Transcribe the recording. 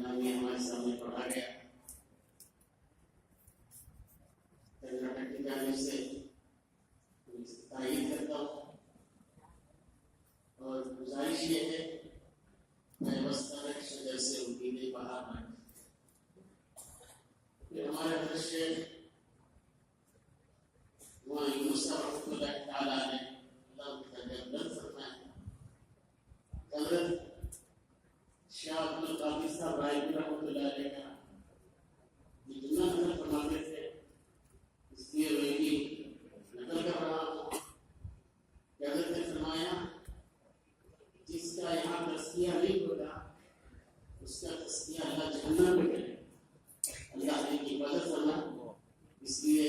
نامی ہمارے سامنے پڑھا گیا. کرناٹک کی جانب سے تائید کرتا ہوں اور گزارش یہ ہے میں وسطرک شجر سے امیدیں باہر آئیں. پھر ہمارے حضرت شیخ وہاں یونس رحمۃ اللہ تعالیٰ نے اللہ کی تجلت فرمایا. حضرت شاہ عبد القادر صاحب رائے رحمۃ اللہ علیہ کا جتنا نظر فرماتے تھے اس لیے میں بھی نقل کر رہا ہوں. حضرت نے فرمایا جس کا یہاں تزکیہ نہیں ہوگا اس کا تزکیہ اللہ جہنم میں کرے. اللہ نے کی مدد کرنا اس لیے